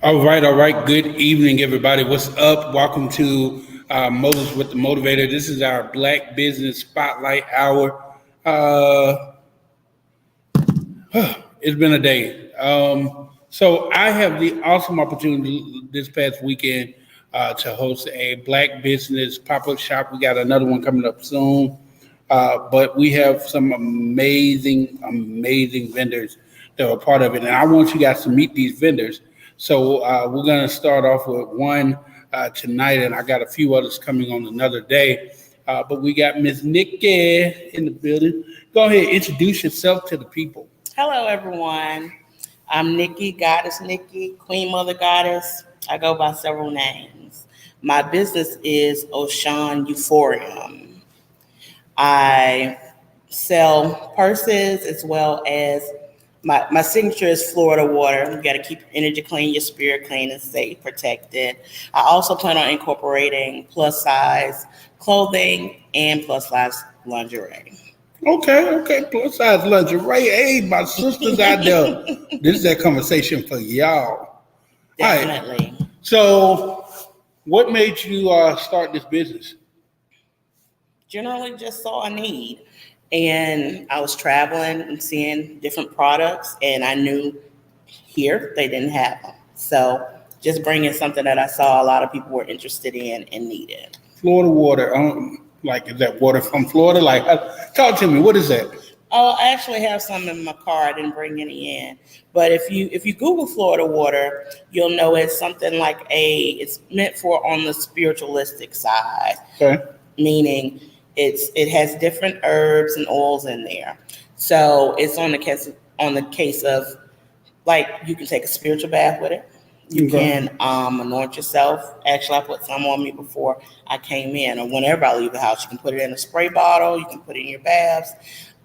All right, all right. Good evening, everybody. What's up? Welcome to Moses with the Motivator. This is our Black Business Spotlight Hour. Uh, it's been a day. So I have the awesome opportunity this past weekend to host a Black Business pop-up shop. We got another one coming up soon. But we have some amazing vendors that are part of it. And I want you guys to meet these vendors. So we're going to start off with one tonight, and I got a few others coming on another day. But we got Miss Nikki in the building. Go ahead, introduce yourself to the people. Hello, everyone. I'm Nikki, Goddess Nikki, Queen Mother Goddess. I go by several names. My business is Ocean Euphorium. I sell purses as well as my signature is Florida water. You got to keep your energy clean, your spirit clean, and stay protected. I also plan on incorporating plus size clothing and plus size lingerie. Okay. Plus size lingerie. Hey, my sisters out there. This is that conversation for y'all. Definitely. All right. So, what made you start this business? Generally, just saw a need. And I was traveling and seeing different products, and I knew here they didn't have them. So just bringing something that I saw a lot of people were interested in and needed. Florida water. Like, is that water from Florida? Like, talk to me. What is that? Oh, I actually have some in my car. I didn't bring any in. But if you Google Florida water, you'll know it's something like it's meant for on the spiritualistic side. Okay. Meaning it has different herbs and oils in there. So it's on the case of like you can take a spiritual bath with it. You can anoint yourself. Actually, I put some on me before I came in, or whenever I leave the house. You can put it in a spray bottle. You can put it in your baths.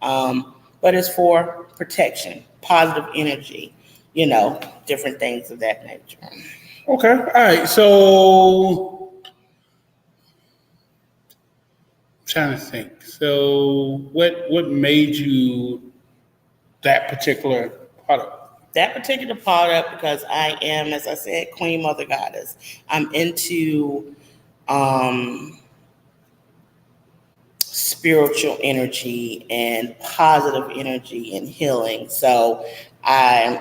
But it's for protection, positive energy, different things of that nature. Okay. All right. So, trying to think. So, what made you that particular product? That particular product, because I am, as I said, Queen Mother Goddess. I'm into spiritual energy and positive energy and healing. So I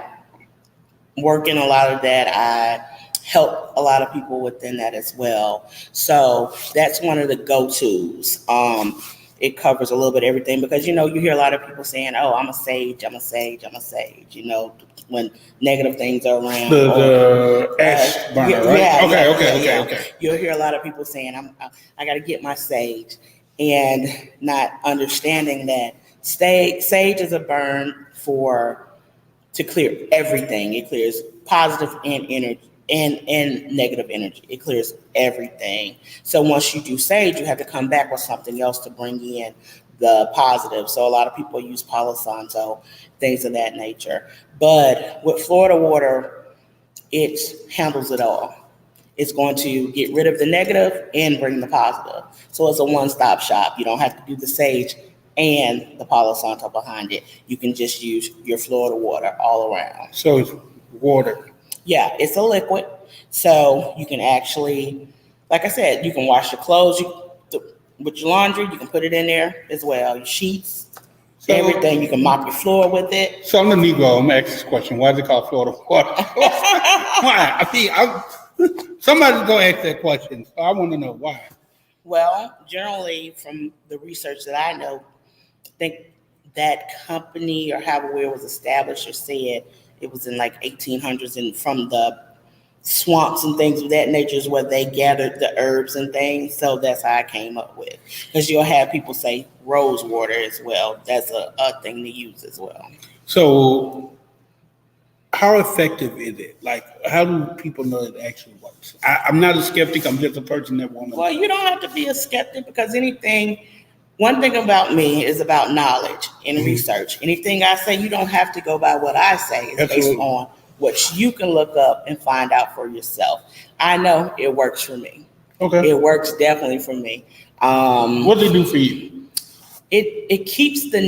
work in a lot of that. I help a lot of people within that as well. So that's one of the go-tos. It covers a little bit of everything because, you hear a lot of people saying, oh, I'm a sage. When negative things are around. The ash burner, right? Yeah. Okay. You'll hear a lot of people saying, I got to get my sage, and not understanding that sage is a burn to clear everything. It clears positive and energy and negative energy. It clears everything. So once you do sage, you have to come back with something else to bring in the positive. So a lot of people use Palo Santo, things of that nature. But with Florida water, it handles it all. It's going to get rid of the negative and bring the positive. So it's a one-stop shop. You don't have to do the sage and the Palo Santo behind it. You can just use your Florida water all around. So it's water. Yeah, it's a liquid. So you can actually, like I said, you can wash your clothes with your laundry. You can put it in there as well. Your sheets, everything. You can mop your floor with it. So I'm the Negro. I'm going to ask this question. Why is it called Florida water? Why? Somebody's going to ask that question. So I want to know why. Well, generally, from the research that I know, I think that company or however it was established or said it was in like 1800s, and from the swamps and things of that nature is where they gathered the herbs and things. So that's how I came up with. Because you'll have people say rose water as well. That's a thing to use as well. So how effective is it? Like, how do people know it actually works? I'm not a skeptic. I'm just a person that wants to. Well, you don't have to be a skeptic because one thing about me is about knowledge and research. Anything I say, you don't have to go by what I say. It's based on what you can look up and find out for yourself. I know it works for me. Okay. It works definitely for me. What does it do for you? It keeps the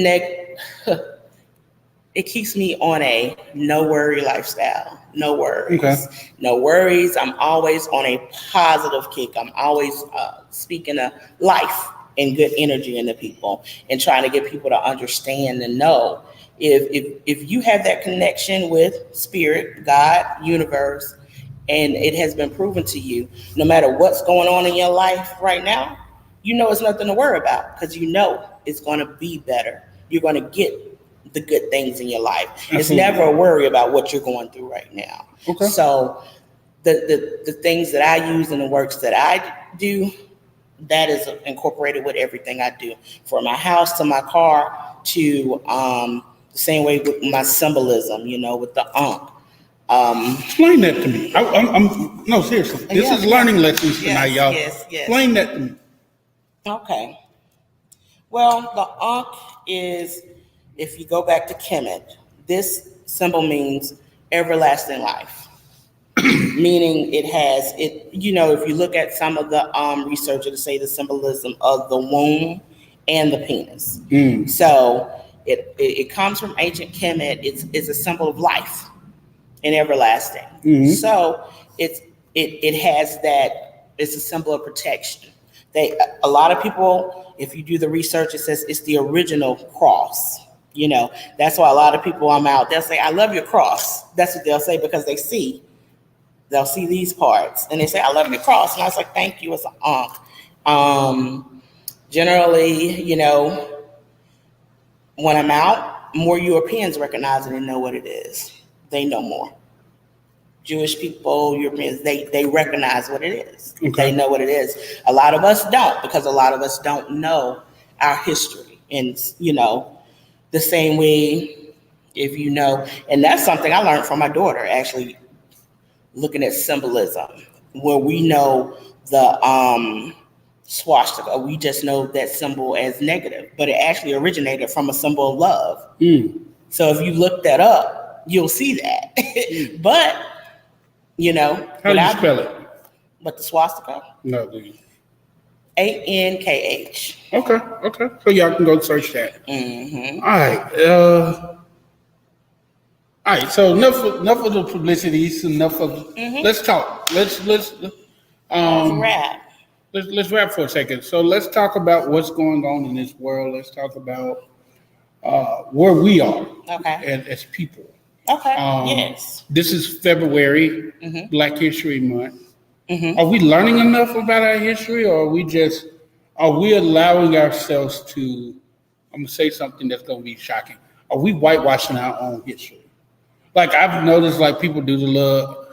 it keeps me on a no worry lifestyle. No worries. Okay. No worries. I'm always on a positive kick. I'm always speaking of life and good energy into people and trying to get people to understand and know if you have that connection with spirit, God, universe, and it has been proven to you, no matter what's going on in your life right now, you know it's nothing to worry about because you know it's going to be better. You're going to get the good things in your life. Absolutely. It's never a worry about what you're going through right now. Okay. So the things that I use and the works that I do, that is incorporated with everything I do, from my house to my car to the same way with my symbolism, with the Ankh. Explain that to me. I'm no, seriously. This is learning lessons tonight, y'all. Yes. Explain that to me. Okay. Well, the Ankh is, if you go back to Kemet, this symbol means everlasting life. Meaning it has it. If you look at some of the research, it'll say the symbolism of the womb and the penis. So it comes from ancient Kemet. It's a symbol of life and everlasting. So it has that. It's a symbol of protection. A lot of people, if you do the research, it says it's the original cross. That's why a lot of people I'm out, they'll say, I love your cross. That's what they'll say because they'll see these parts and they say, I love your cross. And I was like, thank you. It's an Ankh. Generally, when I'm out, more Europeans recognize it and know what it is. They know more. Jewish people, Europeans, they recognize what it is. Okay. They know what it is. A lot of us don't, because a lot of us don't know our history. And, the same way, if and that's something I learned from my daughter, actually, looking at symbolism, where we know the swastika, we just know that symbol as negative, but it actually originated from a symbol of love. So if you look that up, you'll see that. But, how do you spell it? But the swastika? No, do you? ANKH. Okay. So y'all can go search that. All right. So enough of the publicities. Enough of. Let's talk. Let's wrap. Let's wrap for a second. So let's talk about what's going on in this world. Let's talk about where we are. Okay. As people. Okay. Yes. This is February, Black History Month. Are we learning enough about our history, or are we allowing ourselves to, I'm going to say something that's going to be shocking, are we whitewashing our own history? Like, I've noticed, people do the little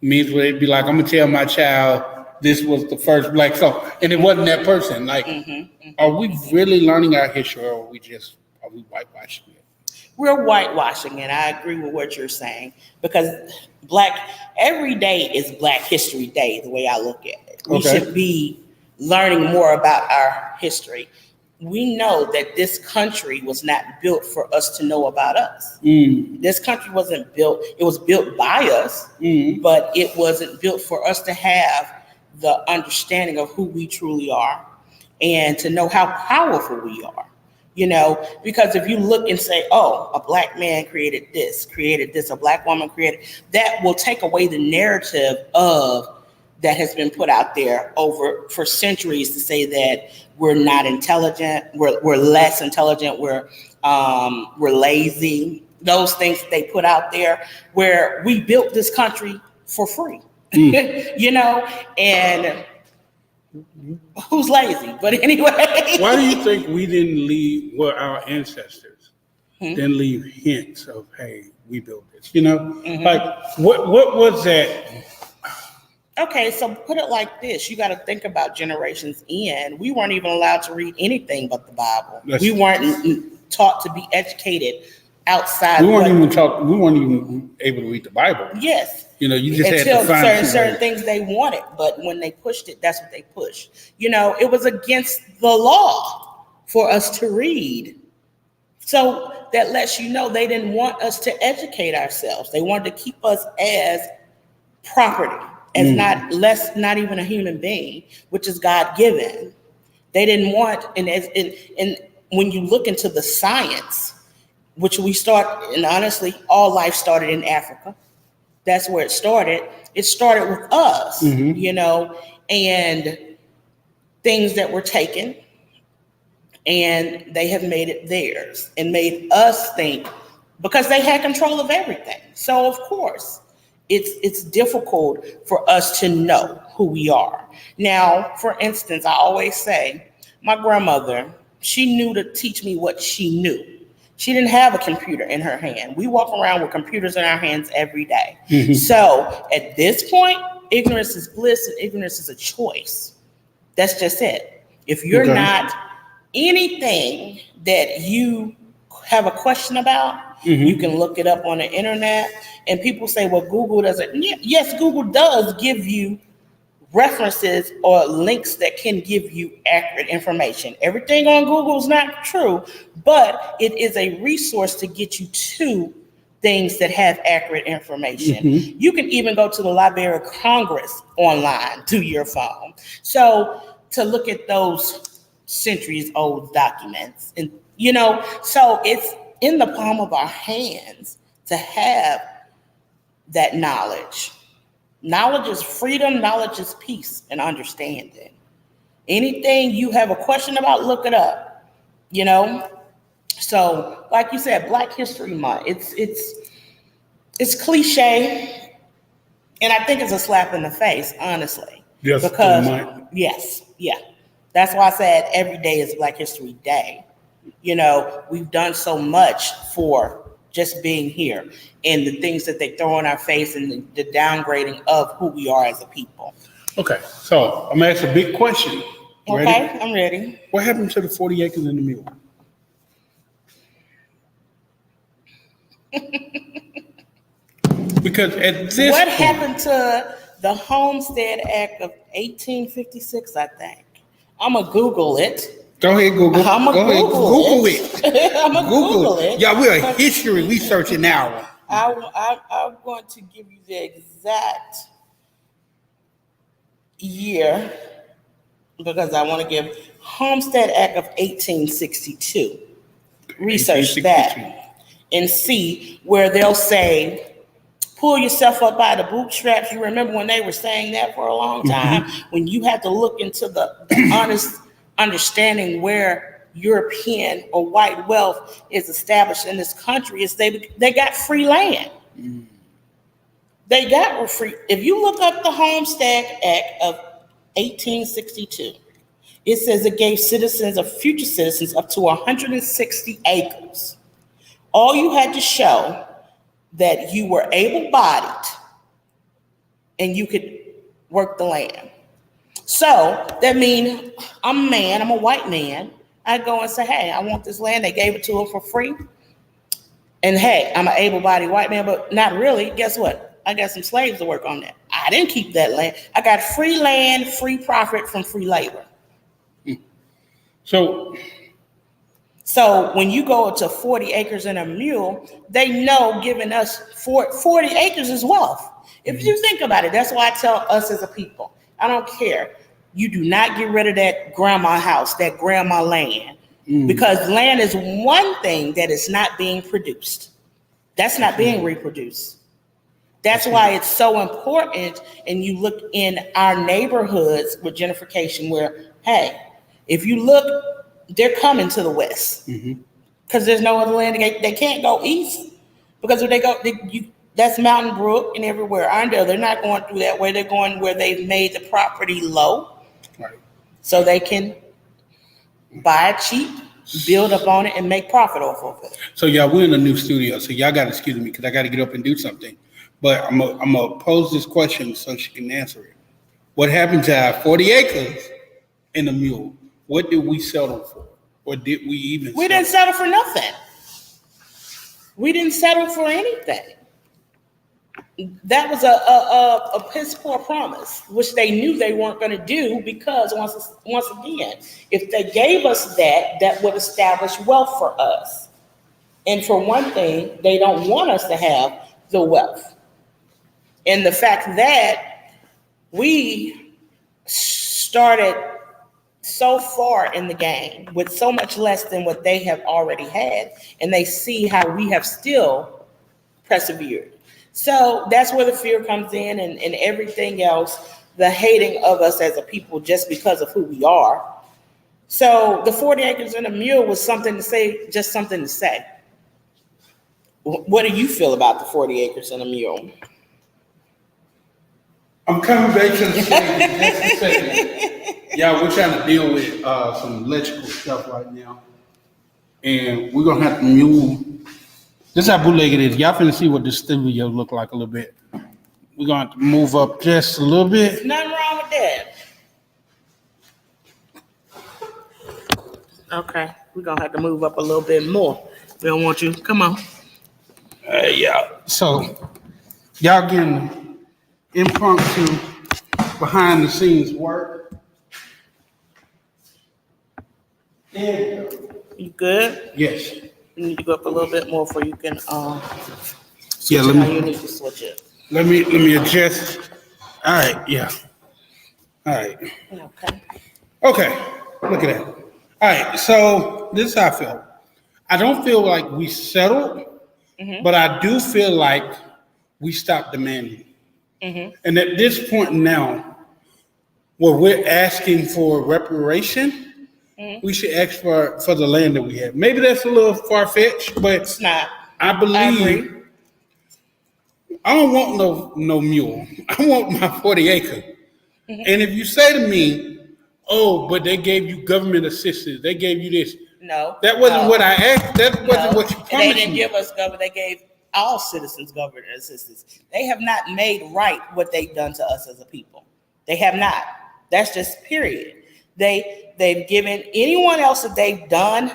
memes where they'd be like, I'm going to tell my child this was the first black song, and it wasn't that person. Are we really learning our history, or are we whitewashing it? We're whitewashing it. I agree with what you're saying, because every day is Black History Day, the way I look at it. We should be learning more about our history. We know that this country was not built for us to know about us. This country wasn't built, it was built by us, but it wasn't built for us to have the understanding of who we truly are and to know how powerful we are. Because if you look and say, oh, a Black man created this, a Black woman created, that will take away the narrative of that has been put out there for centuries to say that we're not intelligent, we're less intelligent, we're lazy. Those things that they put out there, where we built this country for free, and who's lazy? But anyway. Why do you think we didn't leave, our ancestors didn't leave hints of, hey, we built this, what was that? Okay, so put it like this. You got to think about generations in. We weren't even allowed to read anything but the Bible. We weren't taught to be educated outside. We weren't even able to read the Bible. Yes. You just until had to find certain things they wanted, but when they pushed it, that's what they pushed. It was against the law for us to read. So that lets you know they didn't want us to educate ourselves. They wanted to keep us as property, as not even a human being, which is God given. They didn't want, and when you look into the science which we start, and honestly, all life started in Africa. That's where it started. It started with us, and things that were taken, and they have made it theirs and made us think, because they had control of everything. So of course, it's difficult for us to know who we are. Now, for instance, I always say, my grandmother, she knew to teach me what she knew. She didn't have a computer in her hand. We walk around with computers in our hands every day. Mm-hmm. So at this point, ignorance is bliss and ignorance is a choice. That's just it. If you're not anything that you have a question about, you can look it up on the internet. And people say, well, Google doesn't. Yes, Google does give you references or links that can give you accurate information. Everything on Google is not true, but it is a resource to get you to things that have accurate information. You can even go to the Library of Congress online through your phone. So to look at those centuries old documents, and so it's in the palm of our hands to have that knowledge. Knowledge is freedom, knowledge is peace and understanding. Anything you have a question about, look it up, So like you said, Black History Month, it's cliche, and I think it's a slap in the face, honestly. Yes, because that's why I said every day is Black History Day. We've done so much for just being here, and the things that they throw in our face, and the downgrading of who we are as a people. Okay, so I'm gonna ask a big question. Okay, ready? I'm ready. What happened to the 40 acres and the mule? Because at this what point, happened to the Homestead Act of 1856, I think. I'm going to Google it. Go ahead, Google. I'm going to Google it. I'm going to Google it. Yeah, we're history researching now. I'm going to give you the exact year, because I want to give Homestead Act of 1862. Research that and see where they'll say, pull yourself up by the bootstraps. You remember when they were saying that for a long time, when you had to look into the honest understanding where European or white wealth is established in this country, is they got free land. They got free. If you look up the Homestead Act of 1862, it says it gave citizens or future citizens up to 160 acres. All you had to show that you were able-bodied and you could work the land. So that means I'm a man, I'm a white man. I go and say, hey, I want this land. They gave it to them for free. And hey, I'm an able-bodied white man, but not really. Guess what? I got some slaves to work on that. I didn't keep that land. I got free land, free profit from free labor. So when you go to 40 acres and a mule, they know giving us 40 acres is wealth. If you think about it, that's why I tell us as a people, I don't care. You do not get rid of that grandma house, that grandma land, because land is one thing that is not being produced. That's not being reproduced. That's why it's so important. And you look in our neighborhoods with gentrification where, hey, if you look, they're coming to the west because there's no other land. They can't go east because if they go, that's Mountain Brook and everywhere. They're not going through that way. They're going where they've made the property low, right, so they can buy it cheap, build up on it, and make profit off of it. So y'all, we're in a new studio, so y'all got to excuse me because I got to get up and do something. But I'm gonna pose this question so she can answer it. What happened to our 40 acres and a mule? What did we settle for? Or did we even We didn't settle for nothing. We didn't settle for anything. That was a piss poor promise, which they knew they weren't going to do, because once again, if they gave us that would establish wealth for us. And for one thing, they don't want us to have the wealth. And the fact that we started so far in the game with so much less than what they have already had, and they see how we have still persevered. So that's where the fear comes in, and everything else, the hating of us as a people just because of who we are. So the 40 acres and a mule was something to say, just something to say. What do you feel about the 40 acres and a mule? I'm coming back to the stage in just a second. Yeah, we're trying to deal with some electrical stuff right now. And we're going to have to move. This is how bootlegged it is. Y'all finna see what this studio look like a little bit. We're going to have to move up just a little bit. There's nothing wrong with that. Okay, we're going to have to move up a little bit more. We don't want you. Come on. Yeah. So, y'all getting impromptu behind the scenes work. There you go. You good? Yes. You need to go up a little bit more before you can Yeah, how you need to switch it. let me adjust. All right, yeah. All right. Okay. Okay. Look at that. All right. So this is how I feel. I don't feel like we settled, but I do feel like we stopped demanding. And at this point now, where we're asking for reparation, we should ask for the land that we have. Maybe that's a little far-fetched, but It's not. I believe I don't want no mule. I want my 40 acre. And if you say to me, oh, but they gave you government assistance, they gave you this. No. That wasn't what I asked. That wasn't what you promised They didn't me. give us government. They gave all citizens government assistance. They have not made right what they've done to us as a people. They have not. That's just period. They've given anyone else that they've done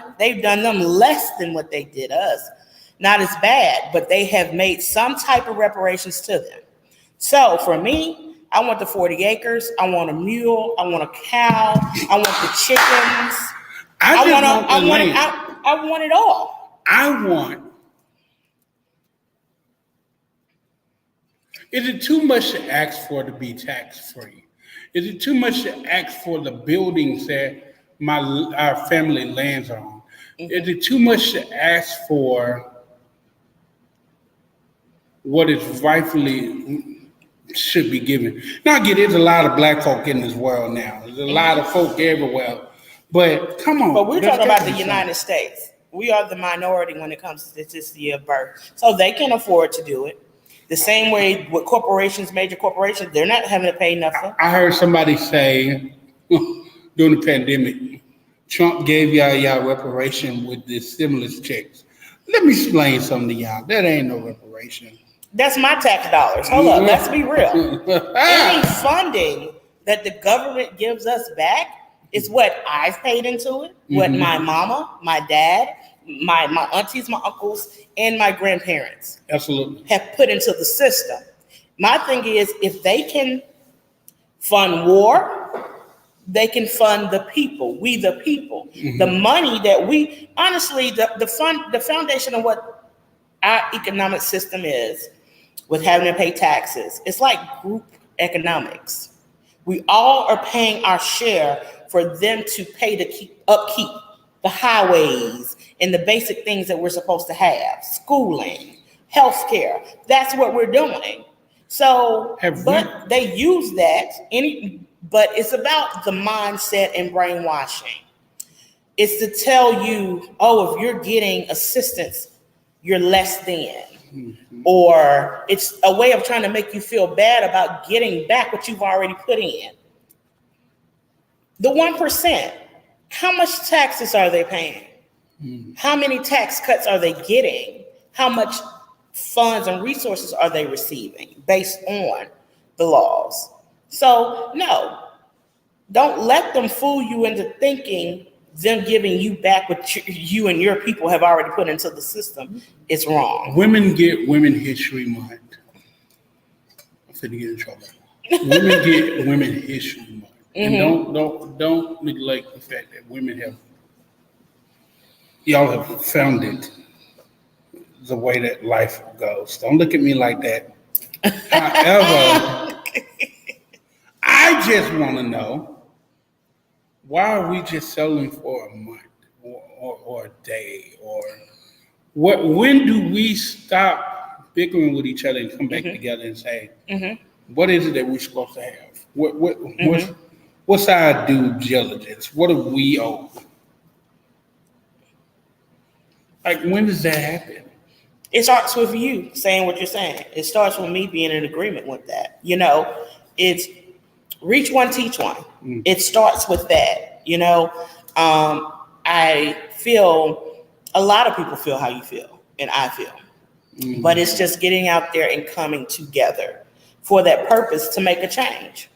them less than what they did us. Not as bad, but they have made some type of reparations to them. So for me, I want the 40 acres. I want a mule. I want a cow. I want the chickens. I want it all. Is it too much to ask for to be tax free? Is it too much to ask for the buildings that our family lands on? Is it too much to ask for what is rightfully should be given? Now, I get there's a lot of black folk in this world now. There's a lot of folk everywhere. But come on. But we're talking about the United States. We are the minority when it comes to statisticity of birth. So they can afford to do it. The same way with corporations, major corporations, they're not having to pay nothing. I heard somebody say during the pandemic, Trump gave y'all reparation with the stimulus checks. Let me explain something to y'all. That ain't no reparation. That's my tax dollars. Hold up, let's be real. Any funding that the government gives us back is what I've paid into it, what my mama, my dad, my aunties, my uncles, and my grandparents Absolutely have put into the system. My thing is, if they can fund war, they can fund the people, we the people. The money that we, honestly, the foundation of what our economic system is, with having to pay taxes, it's like group economics. We all are paying our share for them to pay to upkeep the highways and the basic things that we're supposed to have, schooling, healthcare. That's what we're doing. So, they use that, but it's about the mindset and brainwashing. It's to tell you, oh, if you're getting assistance, you're less than. Or it's a way of trying to make you feel bad about getting back what you've already put in. The 1%, how much taxes are they paying? How many tax cuts are they getting? How much funds and resources are they receiving based on the laws? So no, don't let them fool you into thinking them giving you back what you and your people have already put into the system is wrong. Women get Women History Month. I'm finna get in trouble. Women get Women History Month. And don't neglect the fact that y'all have founded the way that life goes. Don't look at me like that. However, I just want to know why are we just settling for a month or a day or what? When do we stop bickering with each other and come back together and say, what is it that we're supposed to have? What's our due diligence? What do we owe? Like, when does that happen? It starts with you saying what you're saying. It starts with me being in agreement with that. It's reach one, teach one. It starts with that. I feel a lot of people feel how you feel, and I feel. But it's just getting out there and coming together for that purpose to make a change.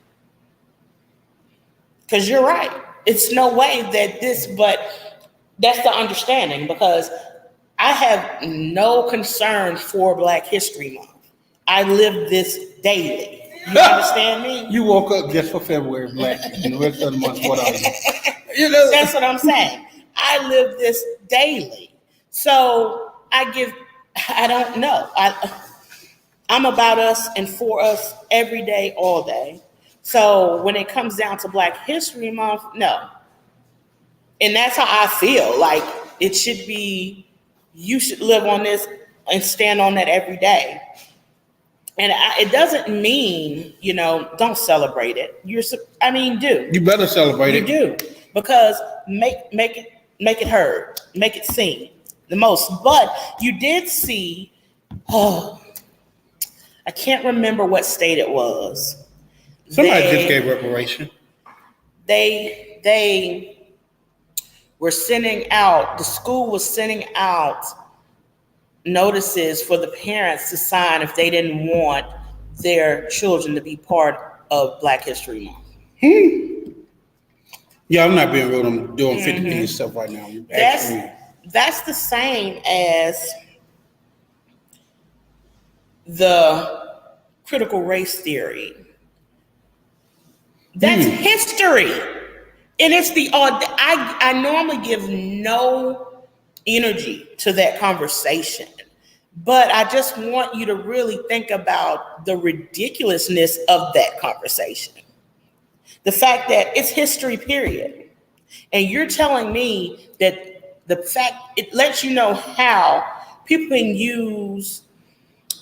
Because you're right. It's no way but that's the understanding, because I have no concern for Black History Month. I live this daily. You understand me? You woke up just for February Black, and the rest of the month, what are you? That's what I'm saying. I live this daily. So I don't know. I'm about us and for us every day, all day. So when it comes down to Black History Month, no. And that's how I feel. Like, it should be, you should live on this and stand on that every day. And it doesn't mean, don't celebrate it. Do. You better celebrate it. You do. Because make it heard, make it seen the most. But you did see, I can't remember what state it was. Somebody just gave reparation. They were sending out, the school was sending out notices for the parents to sign if they didn't want their children to be part of Black History Month. Yeah, I'm not being real. I'm doing 50 and stuff right now. That's the same as the critical race theory. That's history. And it's I normally give no energy to that conversation, but I just want you to really think about the ridiculousness of that conversation. The fact that it's history, period. And you're telling me that the fact, it lets you know how people can use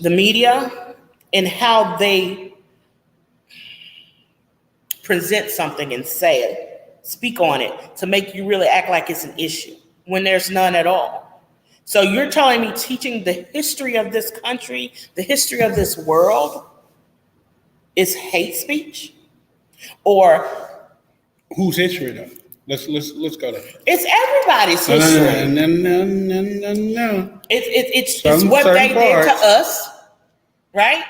the media and how they present something and say it, speak on it, to make you really act like it's an issue when there's none at all. So you're telling me teaching the history of this country, the history of this world, is hate speech? Or whose history though? Let's go there. It's everybody's history. No. It's what they did to us, right?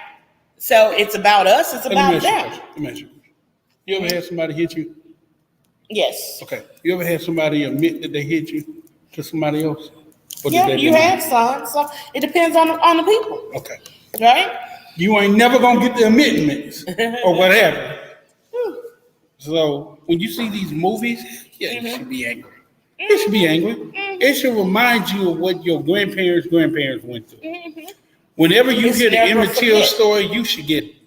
So it's about us. It's about them. Let me ask you. You ever had somebody hit you? Yes. Okay. You ever had somebody admit that they hit you to somebody else? Yeah, you have some. So it depends on the people. Okay. Right? You ain't never gonna get the admittance or whatever. So when you see these movies, you should be angry. You should be angry. It should remind you of what your grandparents went through. Whenever you hear the Emmett Till story, you should be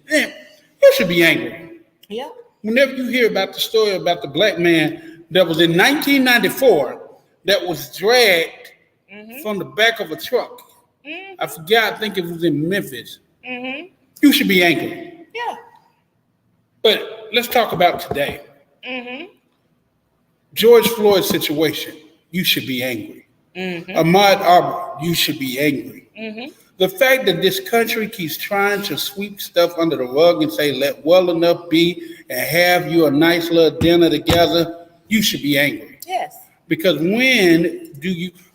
angry. Yeah. Whenever you hear about the story about the black man that was in 1994 that was dragged from the back of a truck. I forgot, I think it was in Memphis. You should be angry. Yeah. But let's talk about today. George Floyd's situation, you should be angry. Ahmaud Arbery, you should be angry. The fact that this country keeps trying to sweep stuff under the rug and say, let well enough be and have you a nice little dinner together, you should be angry. Yes. Because when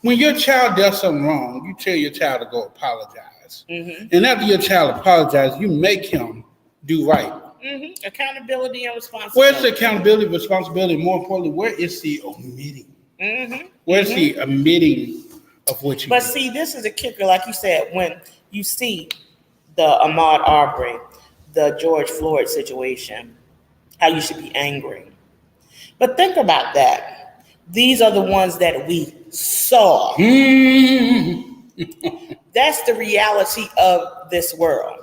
your child does something wrong, you tell your child to go apologize. And after your child apologizes, you make him do right. Accountability and responsibility. Where's the accountability, responsibility? More importantly, where is the omitting? Where's the omitting of what you do? But see, this is a kicker, like you said, when you see the Ahmaud Arbery, the George Floyd situation, how you should be angry. But think about that. These are the ones that we saw. That's the reality of this world.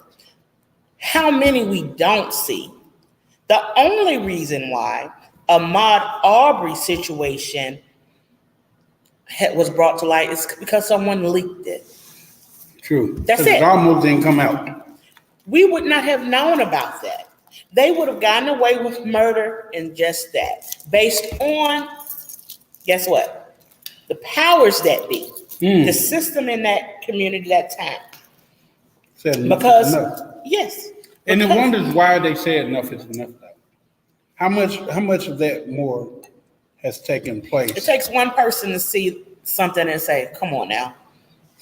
How many we don't see. The only reason why Ahmaud Arbery situation was brought to light is because someone leaked it. True. That's Because it. it almost didn't come out. We would not have known about that. They would have gotten away with murder and just that, based on, guess what? The powers that be, the system in that community that time. Said Because, enough. yes. And it because- wonders why they say enough is enough, though. How much of that more has taken place? It takes one person to see something and say, come on now,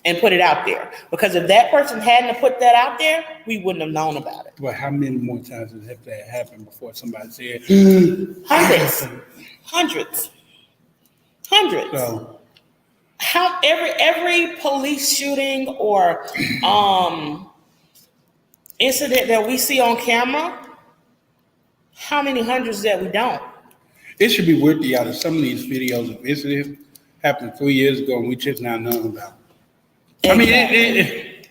and put it out there. Because if that person hadn't put that out there, we wouldn't have known about it. Well, how many more times does that happen before somebody said? Hundreds. So, How every police shooting or incident that we see on camera, how many hundreds that we don't? it should be weird to y'all that some of these videos of incidents happened 3 years ago and we just not knowing about it. Exactly.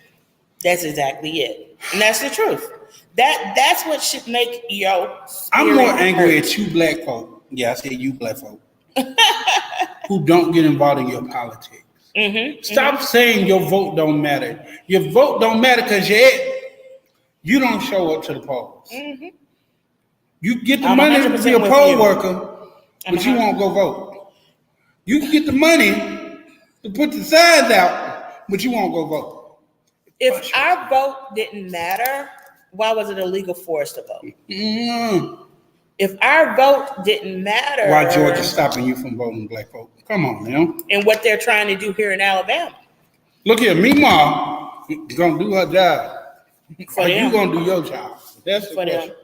That's exactly it. And that's the truth. That's what should make your I'm more spirit angry hurt. at you black folk. Yeah, I said you black folk. Who don't get involved in your politics. Stop saying your vote don't matter. Your vote don't matter because you don't show up to the polls. You get the I'm money to 100% be a with poll you. worker, but you won't go vote. You can get the money to put the signs out, but you won't go vote. If our vote didn't matter, why was it illegal for us to vote? If our vote didn't matter, Why Georgia stopping you from voting, black folk? Come on now. and what they're trying to do here in Alabama. Look here, Meemaw gonna do her job. For Are you them. gonna do your job? That's the For them. question.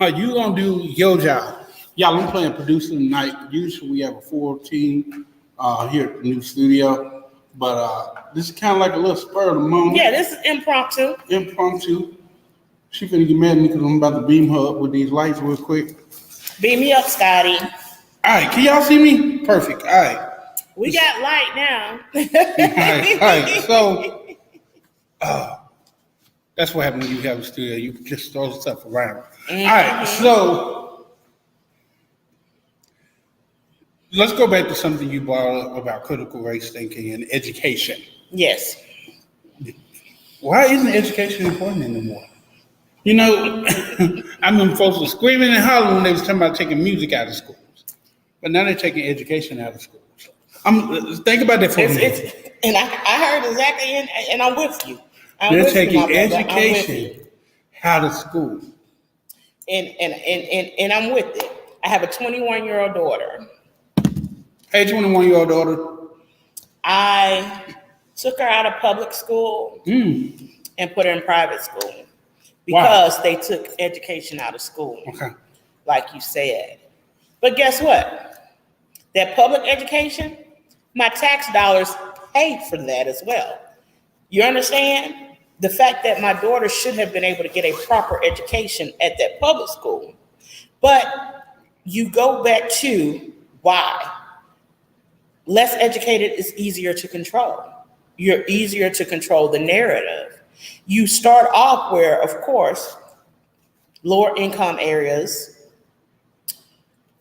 Are you gonna do your job? Y'all, I'm playing producer tonight. Usually we have a full team here at the new studio, but this is kind of like a little spur of the moment. Yeah, this is impromptu. Impromptu. She finna get mad at me because I'm about to beam her up with these lights real quick. Beam me up, Scotty. All right, can y'all see me? Perfect. All right. We got light now. All right. So, that's what happens when you have a studio. You can just throw stuff around. All right. So, let's go back to something you brought up about critical race thinking and education. Yes. Why isn't education important anymore? You know, I mean, folks were screaming and hollering when they was talking about taking music out of schools, but now they're taking education out of schools. Think about that for a minute. And I heard exactly, and I'm with you. They're taking education out of school. And I'm with it. I have a 21-year-old daughter. Hey, 21-year-old daughter. I took her out of public school and put her in private school because they took education out of school, like you said. But guess what? That public education, my tax dollars paid for that as well. You understand? The fact that my daughter should have been able to get a proper education at that public school. But you go back to why. Less educated is easier to control. You're easier to control the narrative. You start off where, of course, lower income areas,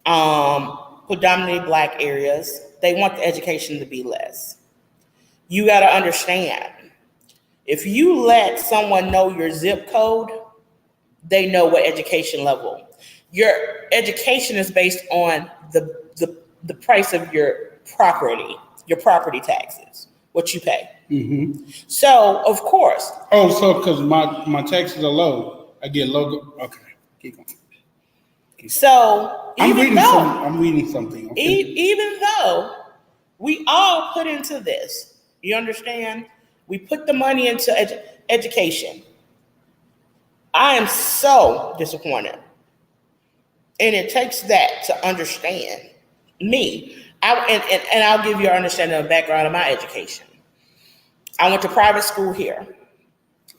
predominantly Black areas, they want the education to be less. You got to understand, if you let someone know your zip code, they know what education level. Your education is based on the price of your property taxes, what you pay. So, of course. Oh, so because my taxes are low, I get low. Okay, keep going. So, I'm reading something. Okay. Even though we all put into this, you understand? We put the money into education. I am so disappointed. And it takes that to understand me. And I'll give you an understanding of the background of my education. I went to private school here.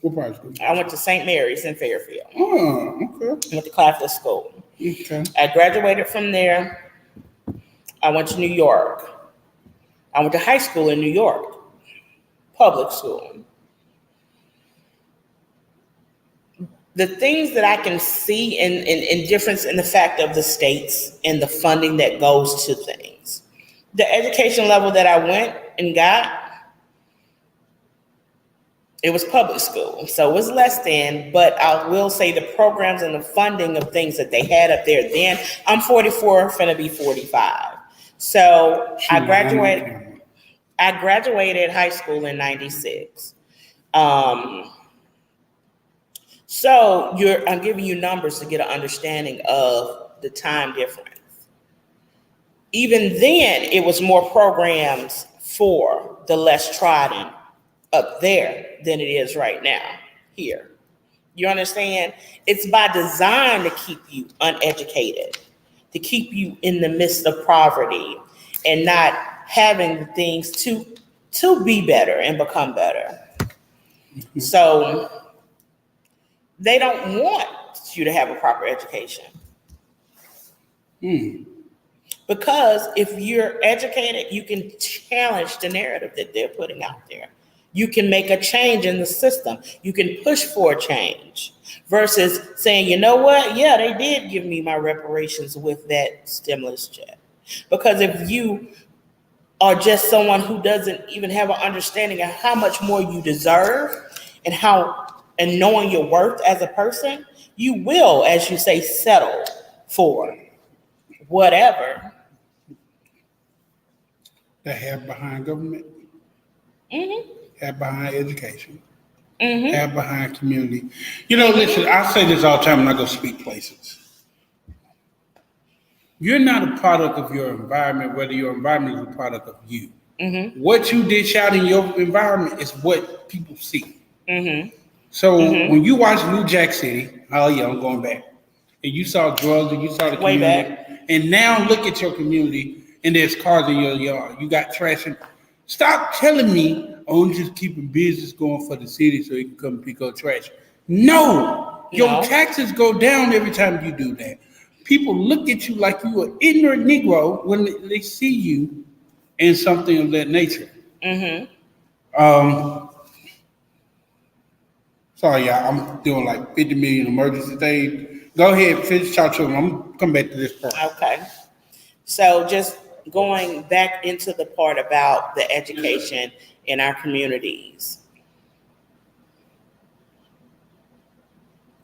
What private school? I went to St. Mary's in Fairfield. Oh, okay. I went to Claflin School. Okay. I graduated from there. I went to New York. I went to high school in New York, public school. the things that I can see in difference in the fact of the states and the funding that goes to things. The education level that I went and got, it was public school, so it was less than, but I will say the programs and the funding of things that they had up there then, I'm 44, finna be 45. So I graduated high school in 96. So I'm giving you numbers to get an understanding of the time difference. Even then, it was more programs for the less trodden up there than it is right now here. You understand? It's by design to keep you uneducated, to keep you in the midst of poverty and not having the things to be better and become better. So they don't want you to have a proper education. Because if you're educated, you can challenge the narrative that they're putting out there. You can make a change in the system. You can push for a change versus saying, you know what? Yeah, they did give me my reparations with that stimulus check. Because if you are just someone who doesn't even have an understanding of how much more you deserve and knowing your worth as a person, you will, as you say, settle for whatever. They have behind government, Mm-hmm. have behind education, Mm-hmm. have behind community. You know, listen, I say this all the time when I go speak places. You're not a product of your environment, whether your environment is a product of you. Mm-hmm. What you dish out in your environment is what people see. Mm-hmm. So Mm-hmm. when you watch New Jack City, oh yeah, I'm going back, and you saw drugs and you saw the Way community, back. and now look at your community and there's cars in your yard. You got trash. Stop telling me, oh, I'm just keeping business going for the city so you can come pick up trash. No, your No. taxes go down every time you do that. People look at you like you an ignorant Negro when they see you in something of that nature. Mm-hmm. Sorry, y'all. I'm doing like 50 million emergency things. Go ahead, finish talk to them. I'm gonna come back to this part. Okay. So just going back into the part about the education in our communities.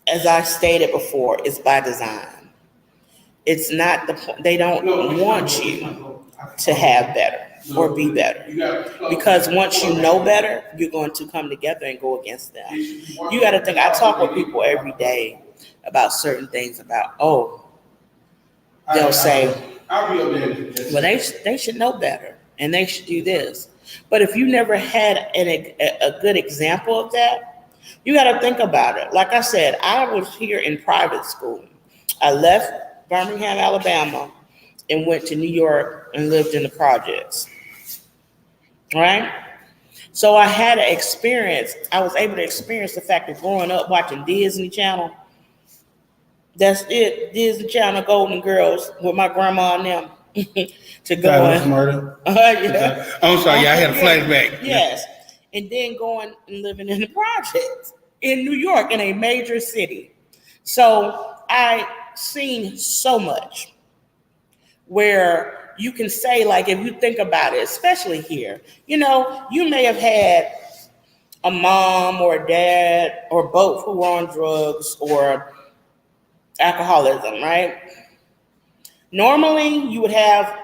As I stated before, it's by design. It's not they don't want you to have better or be better. Because once you know better, you're going to come together and go against them. You got to think, I talk with people every day about certain things they'll say, well, they should know better and they should do this. But if you never had a good example of that, you got to think about it. Like I said, I was here in private school. I left Birmingham, Alabama, and went to New York and lived in the projects. Right? So I had an experience. I was able to experience the fact of growing up watching Disney Channel. That's it. Disney Channel Golden Girls with my grandma and them to go on. Murder. Yeah. I'm sorry, yeah, I had a flashback. Yes. And then going and living in the projects in New York, in a major city. So I seen so much where you can say, like, if you think about it, especially here, you may have had a mom or a dad or both who were on drugs or alcoholism, right? Normally, you would have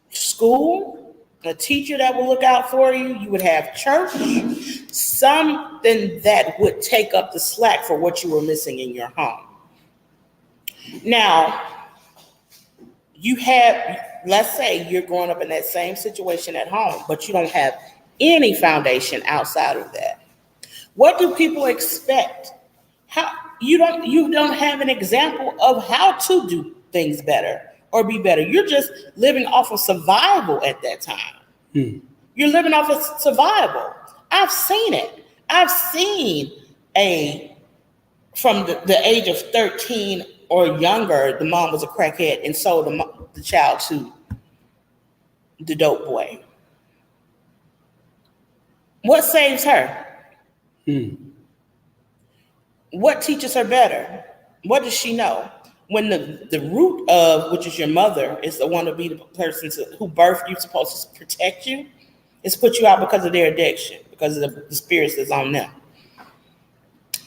school, a teacher that will look out for you. You would have church, something that would take up the slack for what you were missing in your home. Now, let's say you're growing up in that same situation at home, but you don't have any foundation outside of that. What do people expect? You don't have an example of how to do things better or be better. You're just living off of survival at that time. You're living off of survival. I've seen it. I've seen from the age of 13 or younger, the mom was a crackhead and sold the child to the dope boy. What saves her? what teaches her better? What does she know? When the root of, which is your mother, is the one to be the person who birthed you, supposed to protect you, is put you out because of their addiction, because of the spirits that's on them.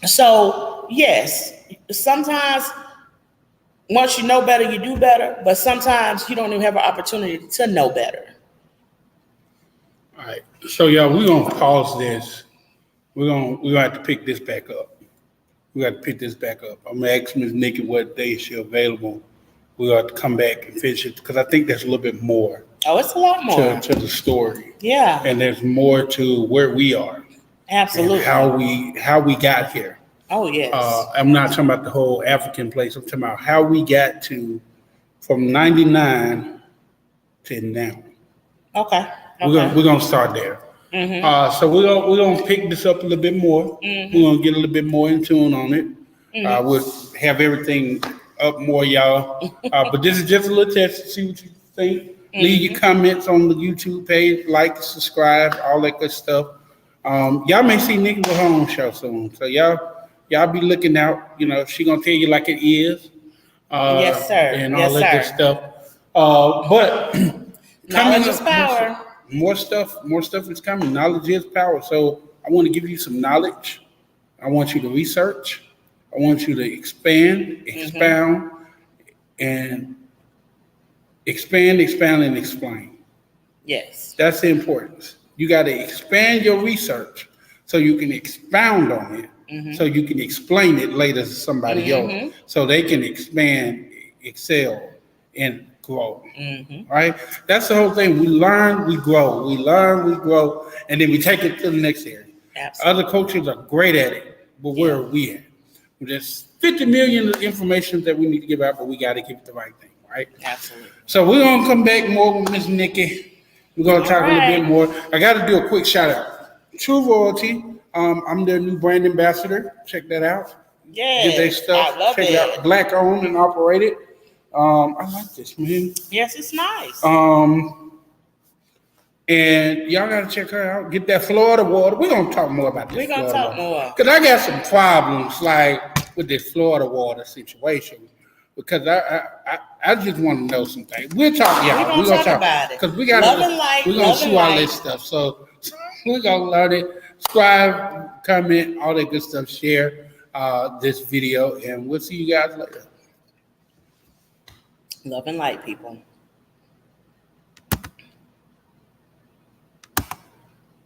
So, yes, sometimes once you know better, you do better, but sometimes you don't even have an opportunity to know better. All right. So, y'all, we're going to pause this. We're gonna have to pick this back up. We got to pick this back up. I'm going to ask Ms. Nikki what day is she available. We'll have to come back and finish it because I think there's a little bit more. Oh, it's a lot more. To the story. Yeah. And there's more to where we are. Absolutely. And how we got here. Oh, yes. I'm not talking about the whole African place. I'm talking about how we got to from 99 to now. Okay. We're gonna start there. Mm-hmm. So we're gonna pick this up a little bit more. Mm-hmm. We're gonna get a little bit more in tune on it. Mm-hmm. We'll have everything up more, y'all. But this is just a little test to see what you think. Mm-hmm. Leave your comments on the YouTube page, like, subscribe, all that good stuff. Y'all may see Nikki with her own show soon, so y'all be looking out. You know, she gonna tell you like it is. Yes, sir. And all that good stuff. But knowledge is power. More stuff is coming. Knowledge is power. So I want to give you some knowledge. I want you to research. I want you to expand, expound, and expound, and explain. Yes. That's the importance. You got to expand your research so you can expound on it, so you can explain it later to somebody else, so they can expand, excel, and grow. Right? That's the whole thing. We learn, we grow. We learn, we grow, and then we take it to the next area. Absolutely. Other coaches are great at it, but where are we at? There's 50 million of information that we need to give out, but we got to give it the right thing, right? Absolutely. So we're going to come back more with Miss Nikki. We're going to talk a little bit more. I got to do a quick shout out. True Royalty. I'm their new brand ambassador. Check that out. Yeah. Get their stuff. I love Check it out. Black owned and operated. I like this, man. Yes, it's nice. And y'all gotta check her out. Get that Florida water. We're gonna talk more about this. We're gonna talk more. Because I got some problems like with this Florida water situation. Because I just want to know some things. We'll talk, y'all. We're gonna talk about it. Because we got we're gonna see all this stuff. So we're gonna learn it. Subscribe, comment, all that good stuff. Share this video, and we'll see you guys later. Love and light, people.